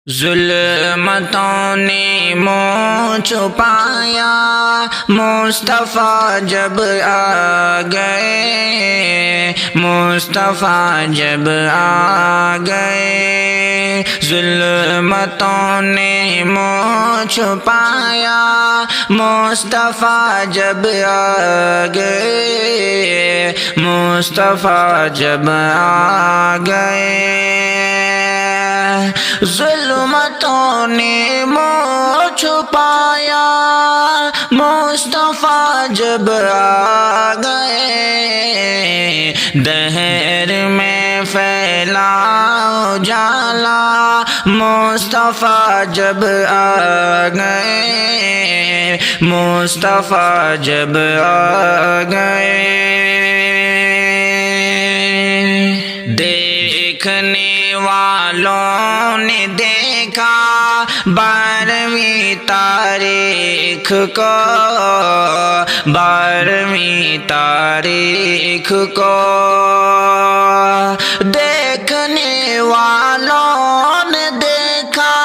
ظلمتوں نے منہ چھپایا، مصطفیٰ جب آ گئے، مصطفیٰ جب آ گئے۔ ظلمتوں نے منہ چھپایا، مصطفیٰ جب آ گئے، مصطفیٰ جب آ گئے۔ ظلمتوں نے منہ چھپایا، مصطفیٰ جب آ گئے۔ دہر میں پھیلا اجالا، مصطفیٰ جب آ گئے، مصطفیٰ جب آ گئے۔ دیکھنے والوں نے دیکھا 12ویں تاریخ کو، 12ویں تاریخ کو۔ دیکھنے والوں نے دیکھا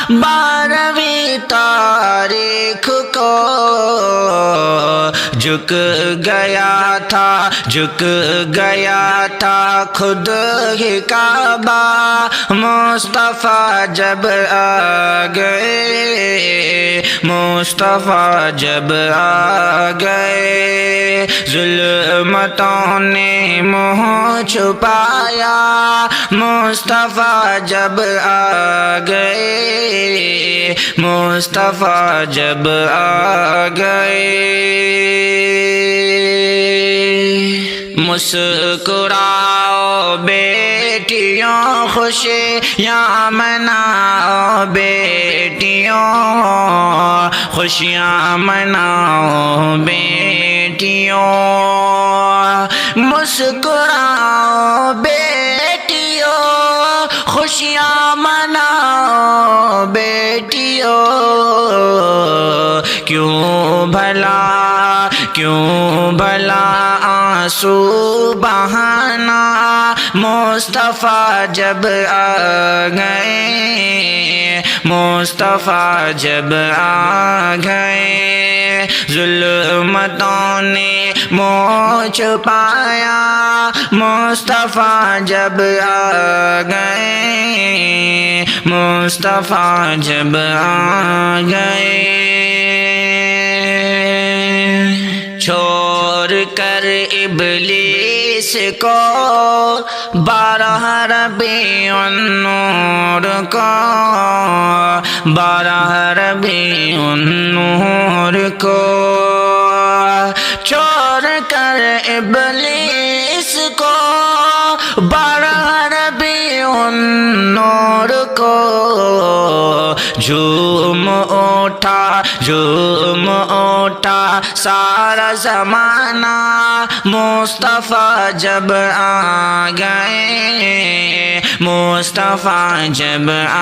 12ویں تاریخ کو۔ جھک گیا تھا، جھک گیا تھا خود ہی کعبہ، مصطفیٰ جب آ گئے، مصطفیٰ جب آ گئے۔ ظلمتوں نے منہ چھپایا، مصطفیٰ جب آ گئے، مصطفیٰ جب آ گئے۔ مسکراؤ بیٹیوں، خوشیاں مناؤ بیٹیوں، خوشیاں مناؤ بیٹیوں۔ مسکراؤ بیٹیوں، خوشیاں مناؤ بیٹیوں۔ کیوں بھلا آنسو بہانا، مصطفیٰ جب آ گئے، مصطفیٰ جب آ گئے۔ ظلمتوں نے منہ چھپایا، مصطفیٰ جب آ گئے، مصطفیٰ جب آ گئے۔ چھوڑ کر ابلیس کو 12 ربیع النور کو، 12 ربیع النور کو۔ چھوڑ کر ابلیس کو 12 ربیع النور کو۔ جھوم اٹھا سارا زمانہ، مصطفیٰ جب آ گئے، مصطفیٰ جب آ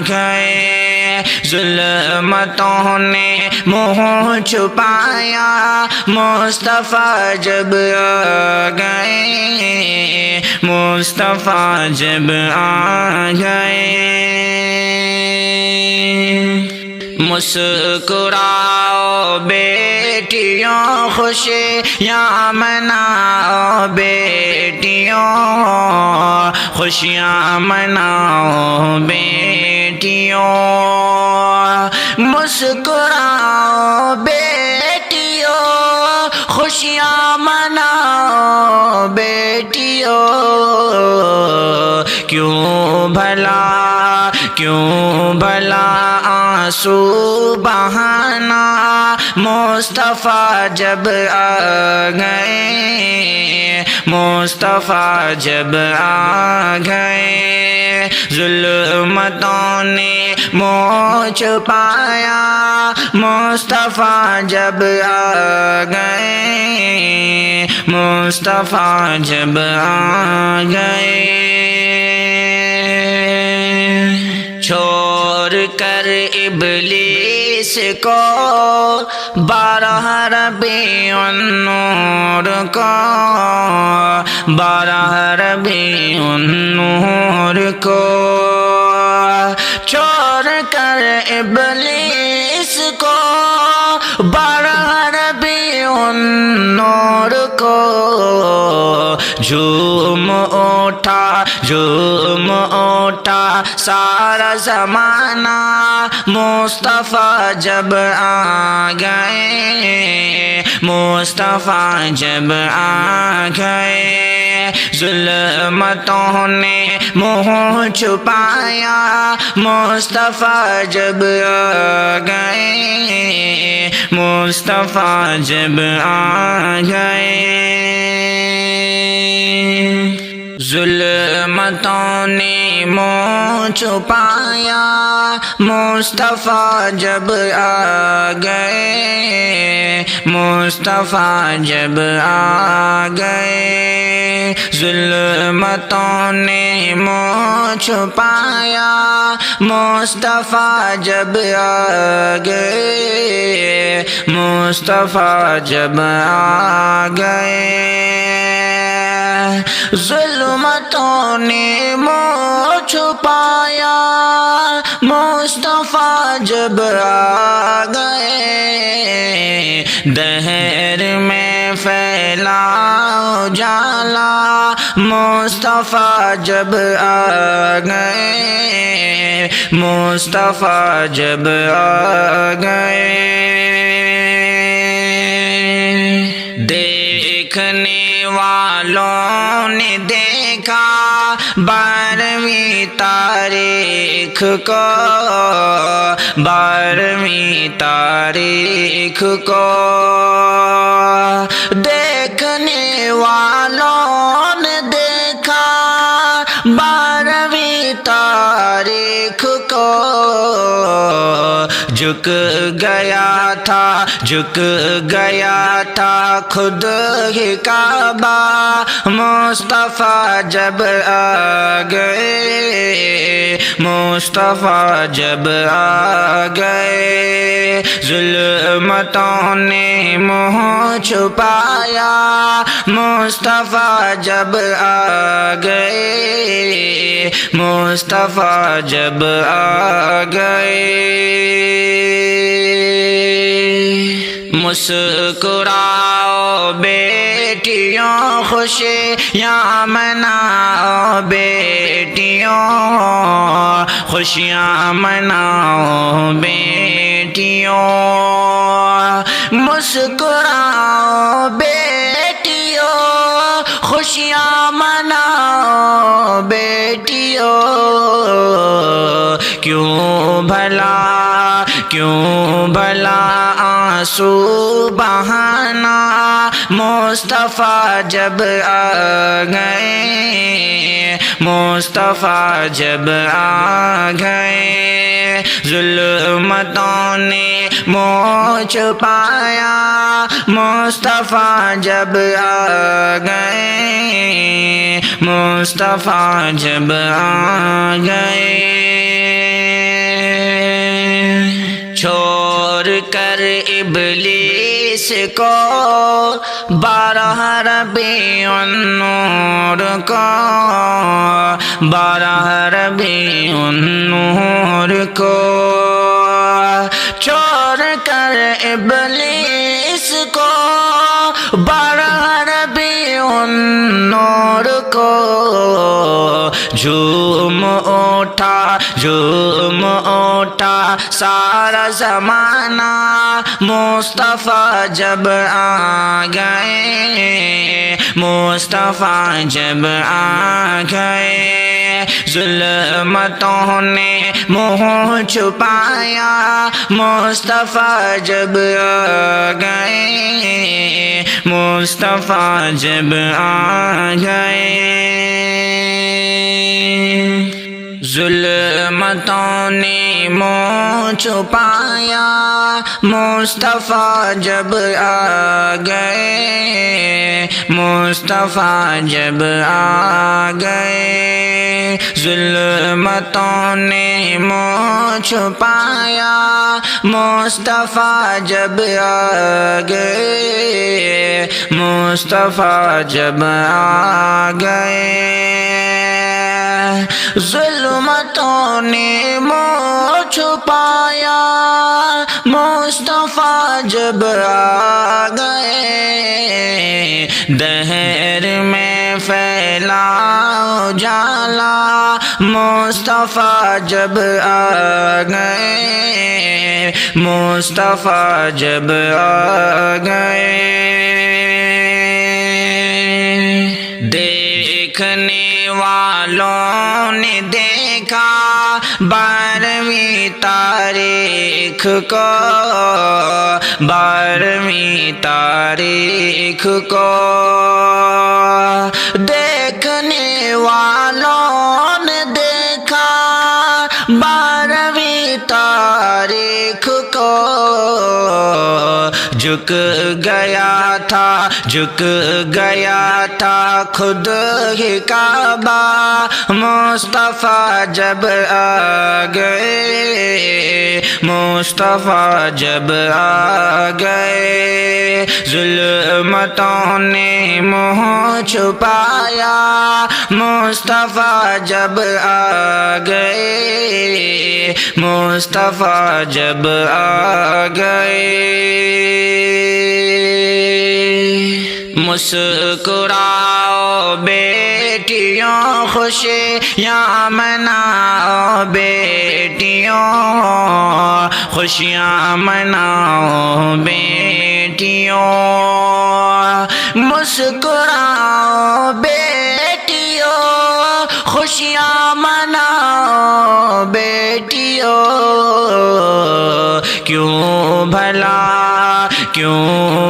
گئے۔ ظلمتوں نے منہ چھپایا، مصطفیٰ جب آ گئے، مصطفیٰ جب آ گئے۔ مسکراؤ بیٹیوں، خوشیاں مناؤ بیٹیوں، خوشیاں مناؤ بیٹیوں۔ مسکراؤ بیٹیوں، خوشیاں مناؤ بیٹیوں۔ کیوں بھلا آنسو بہانا، مصطفیٰ جب آ گئے، مصطفیٰ جب آ گئے۔ ظلمتوں نے منہ چھپایا، مصطفیٰ جب آ گئے، مصطفیٰ جب آ گئے۔ چھوڑ کر ابلیس کو 12 ربیع النور کو، 12 ربیع النور کو۔ چھوڑ کر ابلیس کو برہر بھی ان نور کو جھوم اٹھا سارا زمانہ مصطفیٰ جب آ گئے مصطفیٰ جب آ گئے ظلمتوں نے منہ چھپایا مصطفیٰ جب آ گئے مصطفیٰ جب آ گئے ظلمتوں نے منہ چھپایا مصطفیٰ جب آ گئے مصطفیٰ جب آ گئے ظلمتوں نے منہ چھپایا مصطفیٰ جب آ گئے مصطفیٰ جب آ گئے ظلمتوں نے منہ چھپایا مصطفیٰ جب آ گئے دہر میں پھیلا اجالا مصطفیٰ جب آ گئے مصطفیٰ جب آ گئے دیکھنے والوں نے دیکھا 12ویں تاریخ کو 12ویں تاریخ کو دیکھنے والوں نے دیکھا 12ویں تاریخ کو جھک گیا تھا خود ہی کعبہ مصطفیٰ جب آ گئے مصطفیٰ جب آ گئے ظلمتوں نے منہ چھپایا مصطفیٰ جب آ گئے مصطفیٰ جب آ گئے مسکراؤ بیٹیوں خوشیاں مناؤ بیٹیوں خوشیاں مناؤ بیٹیوں مسکراؤ بیٹیوں خوشیاں مناؤ بیٹیوں کیوں بھلا آنسو بہانا مصطفیٰ جب آ گئے مصطفیٰ جب آ گئے ظلمتوں نے منہ چھپایا مصطفیٰ جب آ گئے مصطفیٰ جب آ گئے چھوڑ کر ابلیس کو 12 ربیع النور کو 12 ربیع النور کو چھوڑ کر ابلیس کو 12 ربیع النور کو جھوم اٹھا سارا زمانہ مصطفیٰ جب آ گئے مصطفیٰ جب آ گئے ظلمتوں نے منہ چھپایا مصطفیٰ جب آ گئے مصطفیٰ جب آ گئے ظلمتوں نے منہ چھپایا مصطفیٰ جب آ گئے مصطفیٰ جب آ گئے ظلمتوں نے منہ چھپایا مصطفیٰ جب آ گئے مصطفیٰ جب آ گئے ظلمتوں نے منہ جب آ گئے، دہر میں پھیلا اجالا مصطفیٰ جب آ گئے، مصطفیٰ جب آ گئے۔ دیکھنے والوں نے دیکھا 12ویں تاریخ کو، 12ویں تاریخ کو، دیکھنے والوں نے دیکھا 12ویں تاریخ کو، جھک گیا تھا، جھک گیا تھا خود ہی کعبہ، مصطفیٰ جب آ گئے، مصطفیٰ جب آ گئے۔ ظلمتوں نے منہ چھپایا، مصطفیٰ جب آ گئے، مصطفیٰ جب آ گئے۔ مسکراؤ بیٹیوں خوشیاں مناؤ بیٹیوں، خوشیاں مناؤ بیٹیوں، مسکراؤ بیٹیوں، خوشیاں مناؤ بیٹیوں، کیوں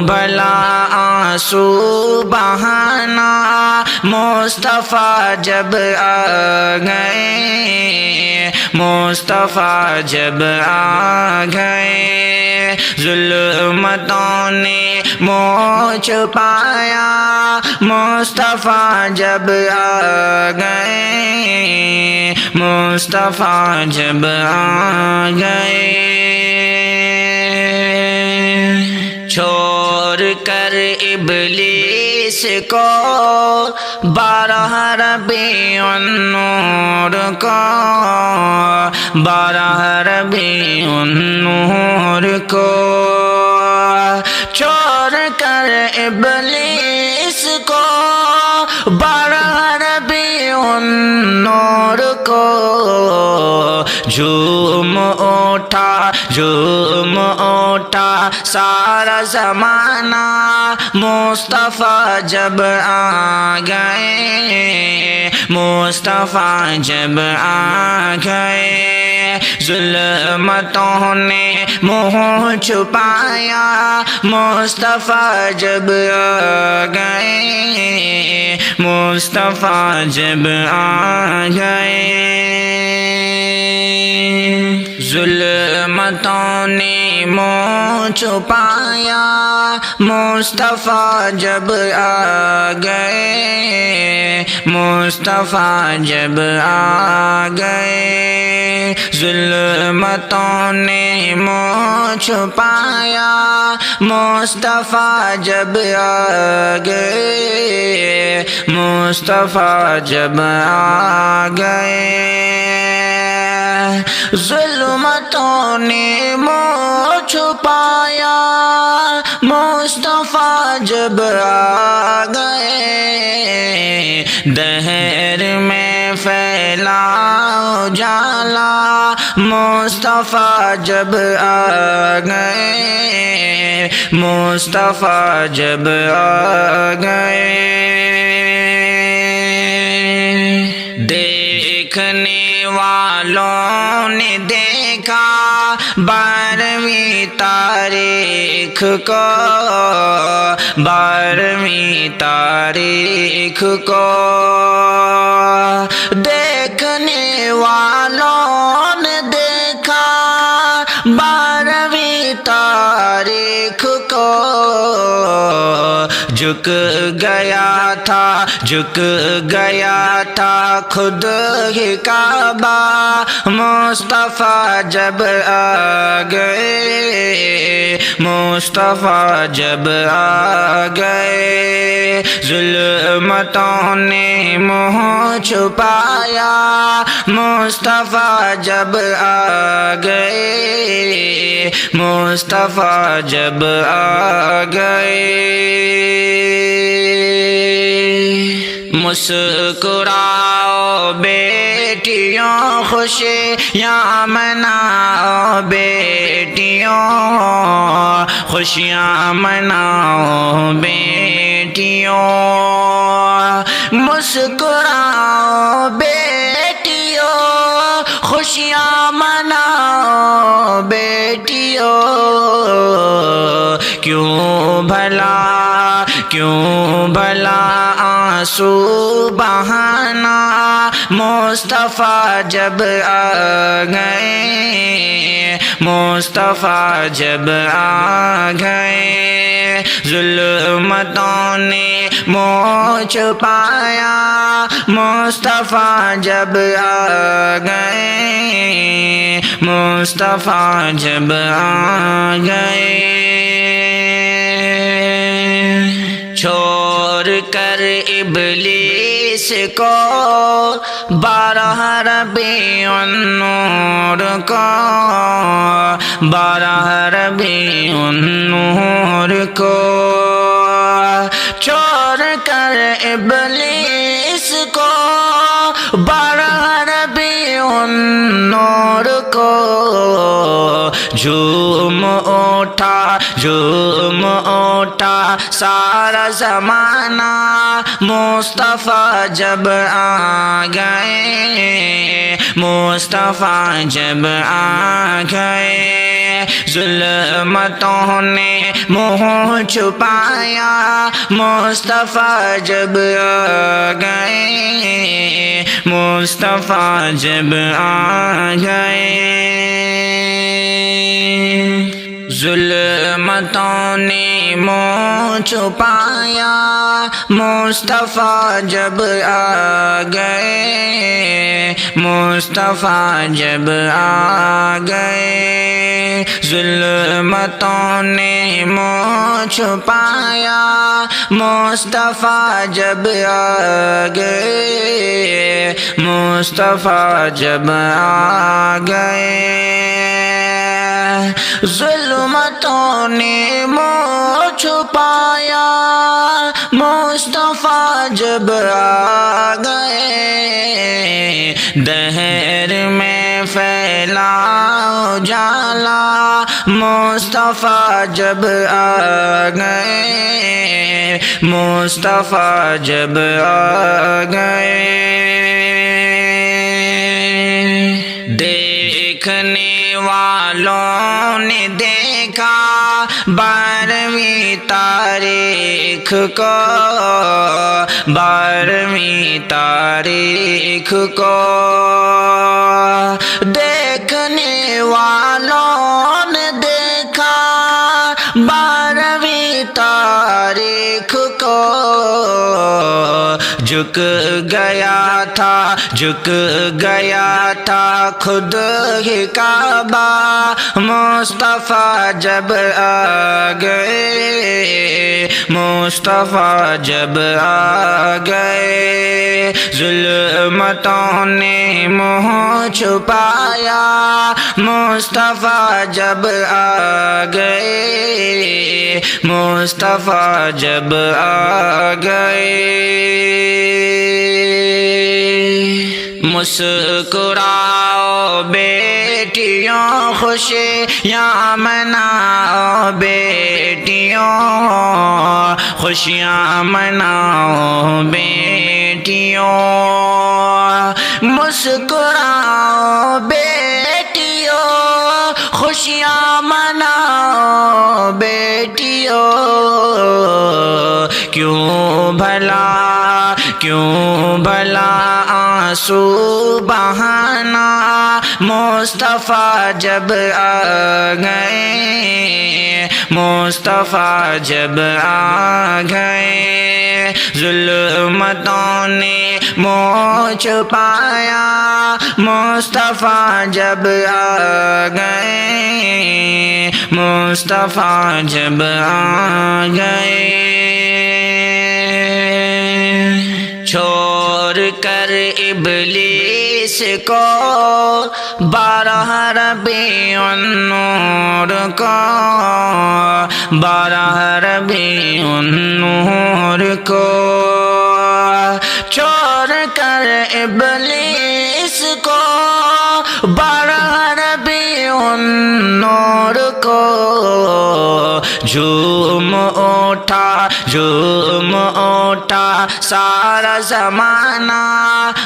بھلا آنسو بہانا، مصطفیٰ جب آ گئے، مصطفیٰ جب آ گئے۔ ظلمتوں نے منہ چھپایا، مصطفیٰ جب آ گئے، مصطفیٰ جب آ گئے۔ چھوڑ کر ابلیس کو 12 ربیع النور کو، 12 ربیع النور کو، چھوڑ کر ابلیس کو 12 ربیع النور کو، جھوم اٹھا سارا زمانہ، مصطفیٰ جب آ گئے، مصطفیٰ جب آ گئے۔ ظلمتوں نے منہ چھپایا، مصطفیٰ جب آ گئے، مصطفیٰ جب آ گئے۔ ظلمتوں نے منہ چھپایا، مصطفیٰ جب آ گئے، مصطفیٰ جب آ گئے۔ ظلمتوں نے منہ چھپایا، مصطفیٰ جب آ گئے، مصطفیٰ جب آ گئے۔ ظلمتوں نے منہ چھپایا، مصطفیٰ جب آ گئے، دہر میں پھیلا اجالا، مصطفیٰ جب آ گئے، مصطفیٰ جب آ گئے۔ دیکھنے والوں نے دیکھا 12ویں تاریخ کو، 12ویں تاریخ کو، دیکھنے والوں نے دیکھا 12ویں تاریخ کو، جھک گیا تھا خود ہی کعبہ مصطفیٰ جب آ گئے مصطفیٰ جب آ گئے ظلمتوں نے منہ چھپایا مصطفیٰ جب آ گئے مصطفیٰ جب آ گئے مسکراؤ بیٹیوں خوشیاں مناؤ بیٹیوں خوشیاں مناؤ بیٹیوں مسکراؤ بیٹیوں خوشیاں مناؤ بیٹیوں کیوں بھلا آنسو بہانا مصطفیٰ جب آ گئے مصطفیٰ جب آ گئے ظلمتوں نے منہ چھپایا مصطفیٰ جب آ گئے مصطفیٰ جب آ گئے چھوڑ کر ابلیس کو 12 ربیع النور کو 12 ربیع النور کو چھوڑ کر ابلیس کو 12 ربیع النور کو جھوم اٹھا سارا زمانہ مصطفیٰ جب آ گئے مصطفیٰ جب آ گئے ظلمتوں نے منہ چھپایا مصطفیٰ جب آ گئے مصطفیٰ جب آ گئے ظلمتوں نے منہ چھپایا مصطفیٰ جب آ گئے مصطفیٰ جب آ گئے ظلمتوں نے منہ چھپایا مصطفیٰ جب آ گئے مصطفیٰ جب آ گئے ظلمتوں نے منہ چھپایا مصطفیٰ جب آ گئے دہر میں پھیلا اجالا مصطفیٰ جب آ گئے مصطفیٰ جب آ گئے دیکھنے والوں نے دیکھا 12ویں تاریخ کو 12ویں تاریخ کو دیکھنے والوں نے دیکھا 12ویں تاریخ کو جھک گیا تھا خود ہی کعبہ مصطفیٰ جب آ گئے مصطفیٰ جب آ گئے ظلمتوں نے منہ چھپایا مصطفیٰ جب آ گئے مصطفیٰ جب آ گئے مسکراؤ بیٹیوں خوشیاں مناؤ بیٹیوں خوشیاں مناؤ بیٹیوں مسکراؤ بیٹیوں خوشیاں مناؤ بیٹیوں کیوں بھلا آنسو بہانا مصطفیٰ جب آ گئے مصطفیٰ جب آ گئے ظلمتوں نے منہ چھپایا مصطفیٰ جب آ گئے مصطفیٰ جب آ گئے چھوڑ کر ابلیس کو 12 ربیع النور کو 12 ربیع النور کو چھوڑ کر ابلیس کو 12 ربیع النور کو جھوم اٹھا سارا زمانہ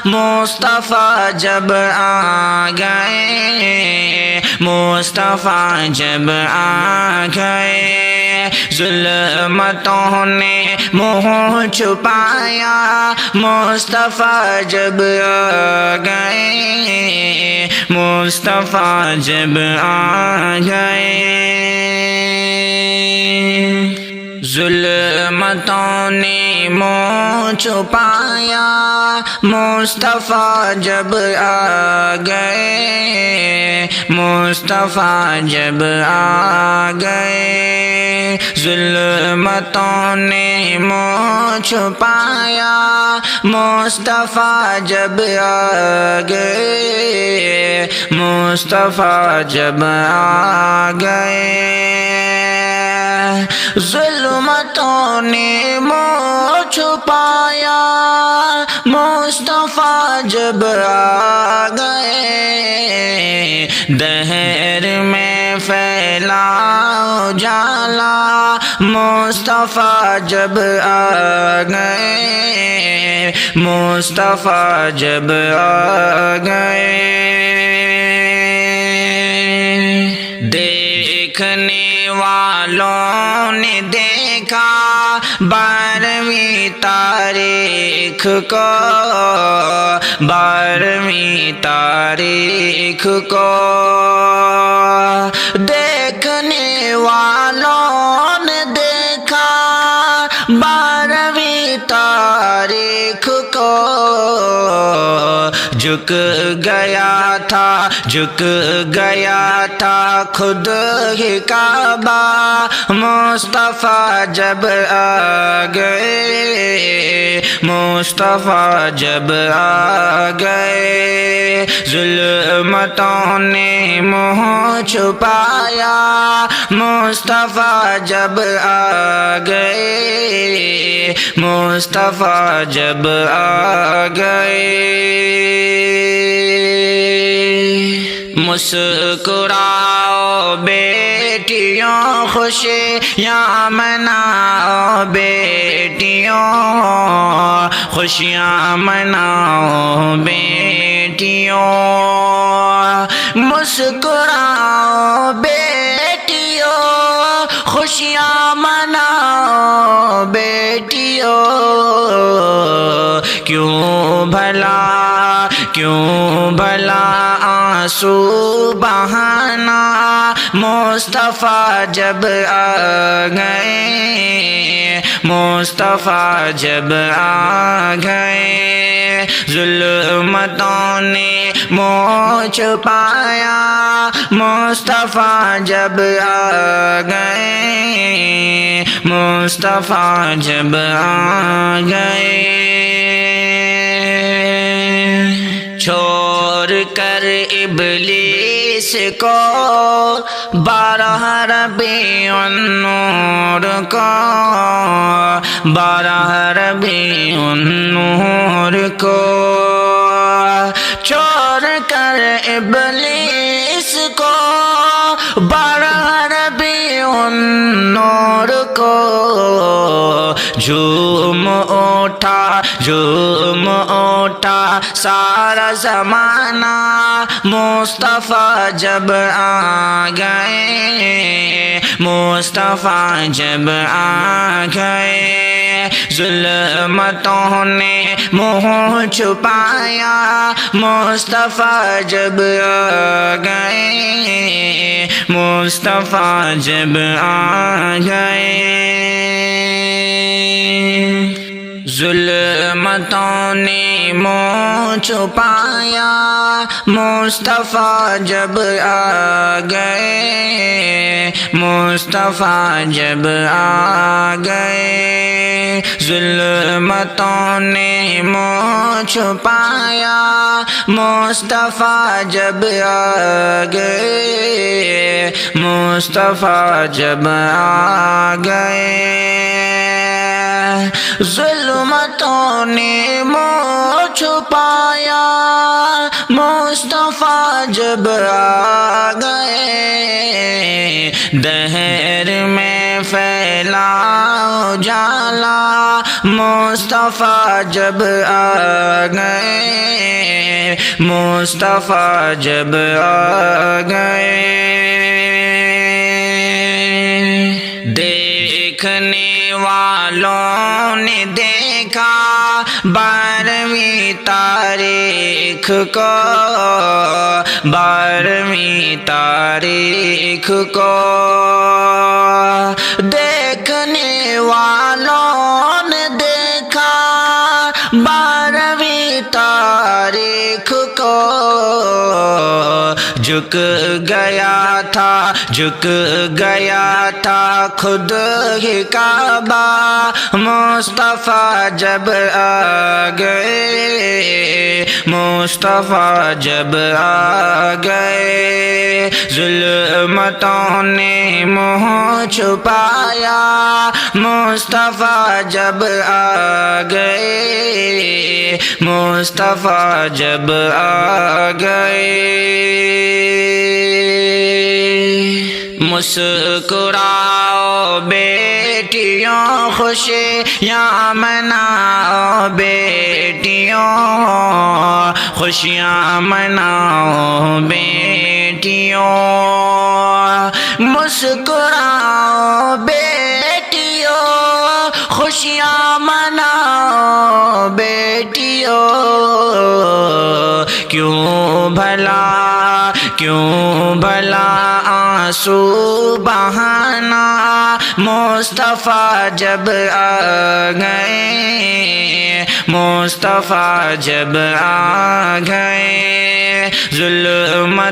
مصطفیٰ جب آ گئے مصطفیٰ جب آ گئے ظلمتوں نے منہ چھپایا مصطفیٰ جب آ گئے مصطفیٰ جب آ گئے ظلمتوں نے منہ چھپایا مصطفیٰ جب آ گئے مصطفیٰ جب آ گئے ظلمتوں نے منہ چھپایا مصطفیٰ جب آ گئے مصطفیٰ جب آ گئے ظلمتوں نے منہ چھپایا مصطفیٰ جب آ گئے دہر میں پھیلا اجالا مصطفیٰ جب آ گئے مصطفیٰ جب آ گئے دیکھنے والوں نے دیکھا 12ویں تاریخ کو 12ویں تاریخ کو دیکھنے والوں نے دیکھا 12ویں تاریخ کو جھک گیا تھا خود ہی کعبہ مصطفیٰ جب آ گئے مصطفیٰ جب آ گئے ظلمتوں نے منہ چھپایا مصطفیٰ جب آ گئے مصطفیٰ جب آ گئے مسکراؤ بیٹیوں خوشیاں مناؤ بیٹیوں خوشیاں مناؤ بیٹیوں مسکراؤ بیٹیوں خوشیاں مناؤ بیٹیوں کیوں بھلا آنسو بہانا مصطفیٰ جب آ گئے مصطفیٰ جب آ گئے ظلمتوں نے منہ چھپایا مصطفیٰ جب آ گئے مصطفیٰ جب آ گئے چھوڑ کر ابلیس کو 12 ربیع النور کو 12 ربیع النور کو چھوڑ کر ابلیس کو 12 ربیع النور کو جھوم اٹھا سارا زمانہ مصطفیٰ جب آ گئے مصطفیٰ جب آ گئے ظلمتوں نے منہ چھپایا مصطفیٰ جب آ گئے مصطفیٰ جب آ گئے، ظلمتوں نے منہ چھپایا، مصطفیٰ جب آ گئے، مصطفیٰ جب آ گئے، ظلمتوں نے منہ چھپایا، مصطفیٰ جب آ گئے، مصطفیٰ جب آ گئے، ظلمتوں نے منہ چھپایا، مصطفیٰ جب آ گئے، دہر میں پھیلا اجالا، مصطفیٰ جب آ گئے، مصطفیٰ جب آ گئے، دیکھنے والوں نے دیکھا 12ویں تاریخ کو، 12ویں تاریخ کو، دیکھنے والوں نے دیکھا 12ویں تاریخ کو، جھک گیا تھا، جھک گیا تھا خود ہی کعبہ، مصطفیٰ جب آ گئے، مصطفیٰ جب آ گئے، ظلمتوں نے منہ چھپایا، مصطفیٰ جب آ گئے، مصطفیٰ جب آ گئے، مسکراؤ بیٹیوں خوشیاں مناؤ بیٹیوں، خوشیاں مناؤ بیٹیوں، مسکراؤ بیٹیوں، خوشیاں مناؤ بیٹیوں، کیوں بھلا آنسو بہانا، مصطفیٰ جب آ گئے، مصطفیٰ جب آ گئے، ظلمت